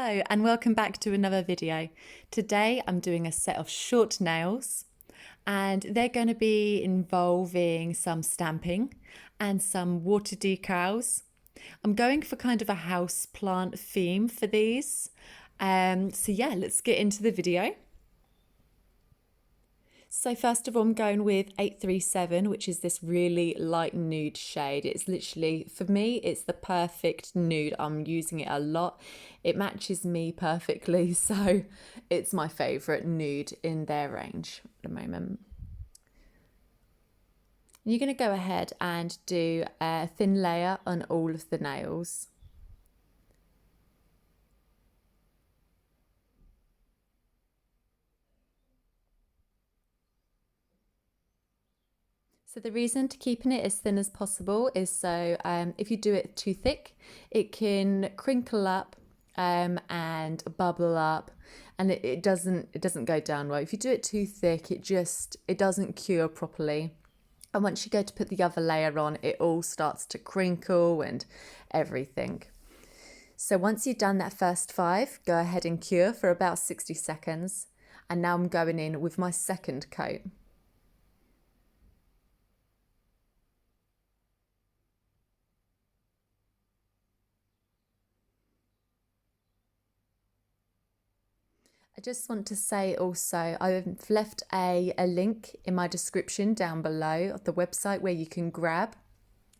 Hello and welcome back to another video. Today I'm doing a set of short nails and they're going to be involving some stamping and some water decals. I'm going for kind of a house plant theme for these. So yeah, let's get into the video. So first of all, I'm going with 837, which is this really light nude shade. It's literally, for me, it's the perfect nude. I'm using it a lot. It matches me perfectly, so it's my favourite nude in their range at the moment. You're going to go ahead and do a thin layer on all of the nails. So the reason to keeping it as thin as possible is so if you do it too thick, it can crinkle up and bubble up, and it doesn't go down well. If you do it too thick, it doesn't cure properly. And once you go to put the other layer on, it all starts to crinkle and everything. So once you've done that first 5, go ahead and cure for about 60 seconds. And now I'm going in with my second coat. I just want to say also, I've left a link in my description down below of the website where you can grab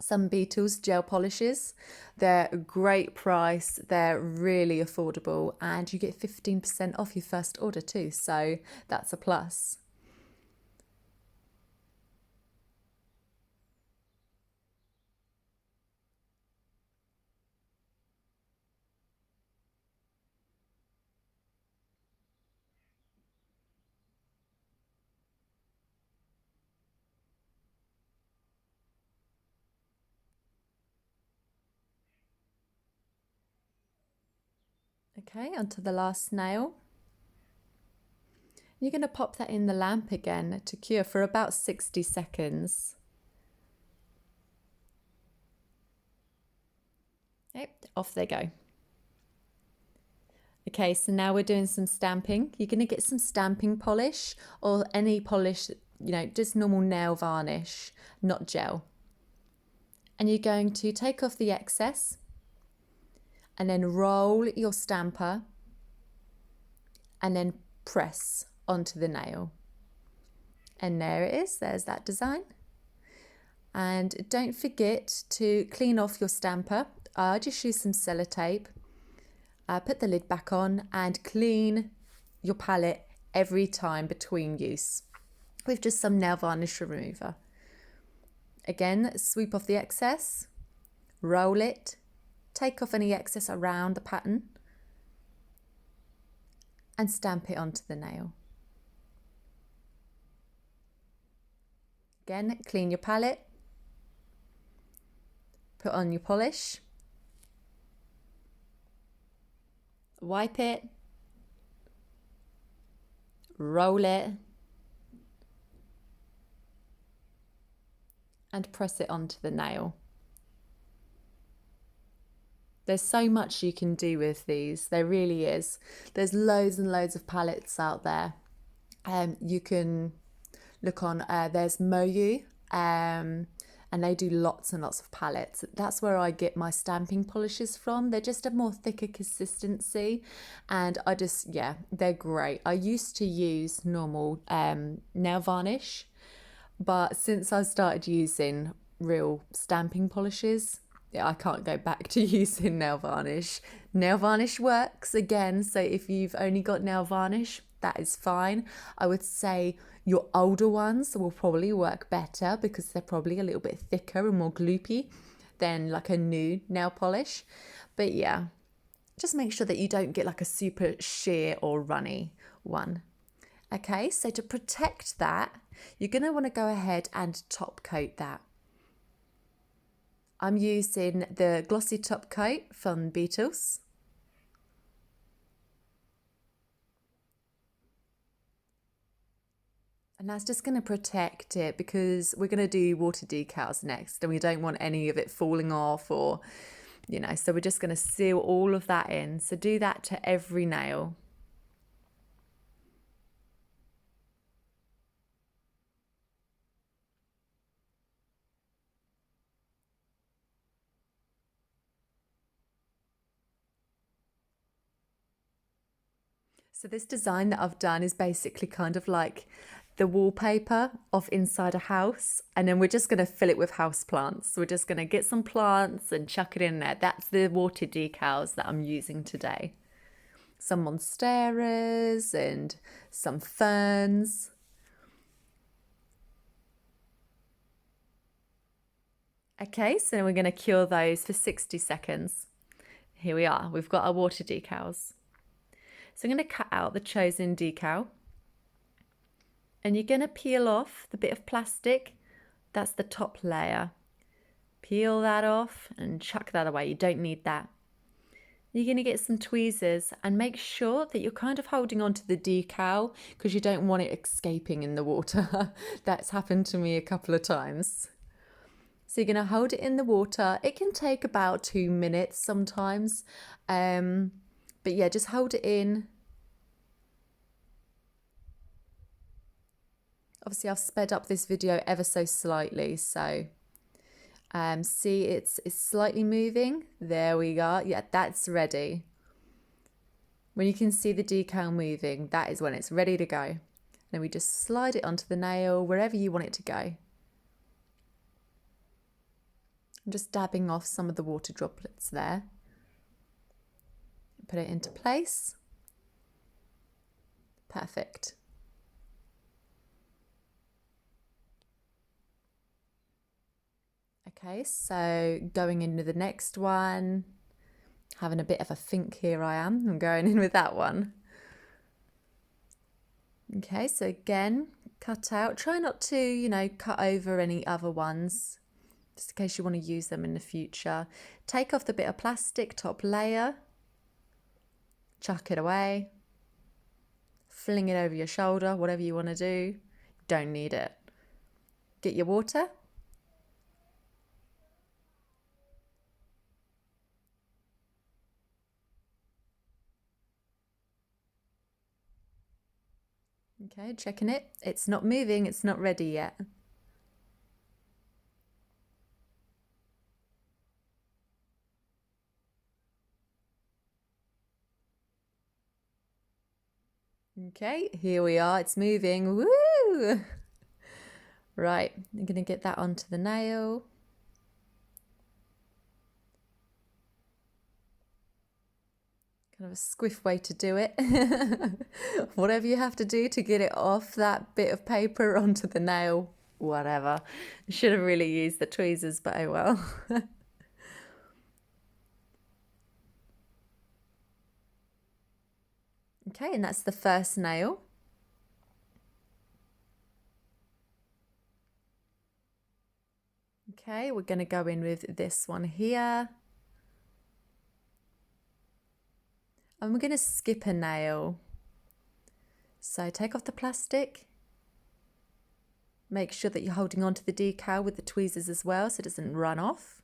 some Beetles gel polishes. They're a great price, they're really affordable, and you get 15% off your first order too, so that's a plus. Okay, onto the last nail. You're going to pop that in the lamp again to cure for about 60 seconds. Okay, off they go. Okay, so now we're doing some stamping. You're going to get some stamping polish or any polish, just normal nail varnish, not gel. And you're going to take off the excess and then roll your stamper and then press onto the nail. And there it is, there's that design. And don't forget to clean off your stamper. Just use some sellotape, put the lid back on and clean your palette every time between use with just some nail varnish remover. Again, sweep off the excess, roll it, take off any excess around the pattern and stamp it onto the nail. Again, clean your palette, put on your polish, wipe it, roll it and press it onto the nail. There's so much you can do with these, there really is. There's loads and loads of palettes out there. You can look on, there's Moyu, and they do lots and lots of palettes. That's where I get my stamping polishes from. They're just a more thicker consistency, and they're great. I used to use normal nail varnish, but since I started using real stamping polishes, I can't go back to using nail varnish. Nail varnish works again, so if you've only got nail varnish, that is fine. I would say your older ones will probably work better because they're probably a little bit thicker and more gloopy than like a new nail polish. But yeah, just make sure that you don't get like a super sheer or runny one. Okay, so to protect that, you're going to want to go ahead and top coat that. I'm using the glossy top coat from Beetles. And that's just going to protect it because we're going to do water decals next and we don't want any of it falling off or you know, so we're just going to seal all of that in. So do that to every nail. So this design that I've done is basically kind of like the wallpaper of inside a house, and then we're just going to fill it with house plants. So we're just going to get some plants and chuck it in there. That's the water decals that I'm using today. Some monsteras and some ferns. Okay, so we're going to cure those for 60 seconds. Here we are, we've got our water decals. So I'm going to cut out the chosen decal, and you're going to peel off the bit of plastic. That's the top layer. Peel that off and chuck that away. You don't need that. You're going to get some tweezers and make sure that you're kind of holding on to the decal because you don't want it escaping in the water. That's happened to me a couple of times. So you're going to hold it in the water. It can take about 2 minutes sometimes. But yeah, just hold it in. Obviously, I've sped up this video ever so slightly. So see, it's slightly moving. There we go. Yeah, that's ready. When you can see the decal moving, that is when it's ready to go. Then we just slide it onto the nail, wherever you want it to go. I'm just dabbing off some of the water droplets there. Put it into place. Perfect. Okay, so going into the next one, having a bit of a think here I am. I'm going in with that one. Okay, so again, cut out. Try not to, you know, cut over any other ones, just in case you want to use them in the future. Take off the bit of plastic top layer, chuck it away, fling it over your shoulder, whatever you want to do. Don't need it. Get your water. Okay, checking it. It's not moving, it's not ready yet. Okay, here we are, it's moving. Woo! Right, I'm going to get that onto the nail. Kind of a squiff way to do it. Whatever you have to do to get it off that bit of paper onto the nail, whatever. Should have really used the tweezers, but oh well. Okay, and that's the first nail. Okay, we're going to go in with this one here. And we're going to skip a nail. So take off the plastic. Make sure that you're holding onto the decal with the tweezers as well so it doesn't run off.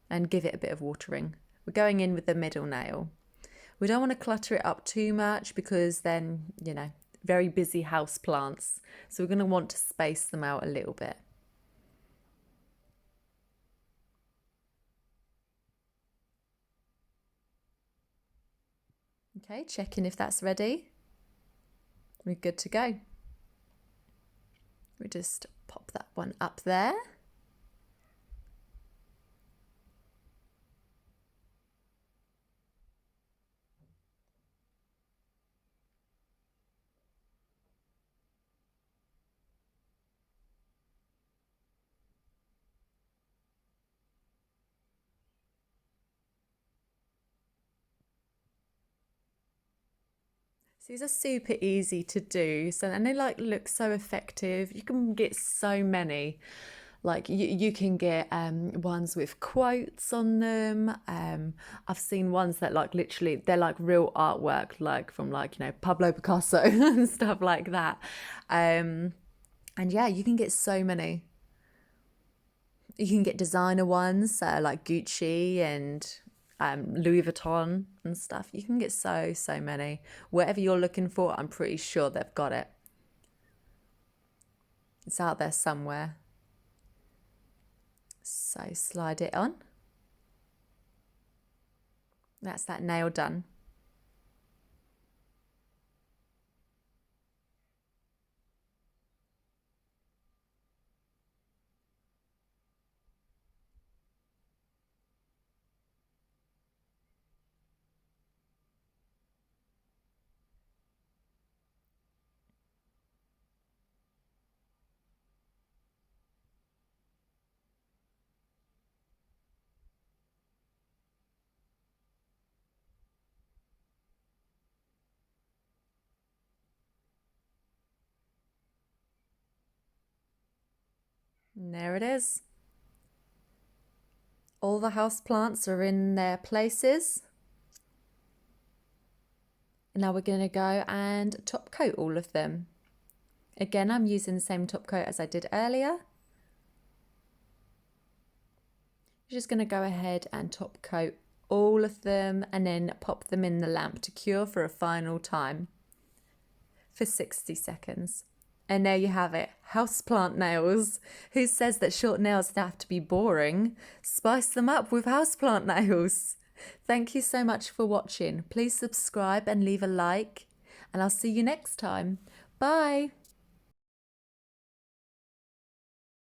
And give it a bit of watering. We're going in with the middle nail. We don't want to clutter it up too much because then, you know, very busy house plants. So we're going to want to space them out a little bit. Okay, checking if that's ready. We're good to go. We just pop that one up there. These are super easy to do, so and they like look so effective. You can get so many. Like you can get ones with quotes on them. I've seen ones that like literally they're like real artwork, like from like, you know, Pablo Picasso and stuff like that. And yeah, you can get so many. You can get designer ones like Gucci and Louis Vuitton and stuff. You can get so many. Whatever you're looking for, I'm pretty sure they've got it. It's out there somewhere. So slide it on. That's that nail done. And there it is. All the house plants are in their places. And now we're going to go and top coat all of them. Again, I'm using the same top coat as I did earlier. You're just going to go ahead and top coat all of them and then pop them in the lamp to cure for a final time for 60 seconds. And there you have it, houseplant nails. Who says that short nails have to be boring? Spice them up with houseplant nails. Thank you so much for watching. Please subscribe and leave a like, and I'll see you next time. Bye.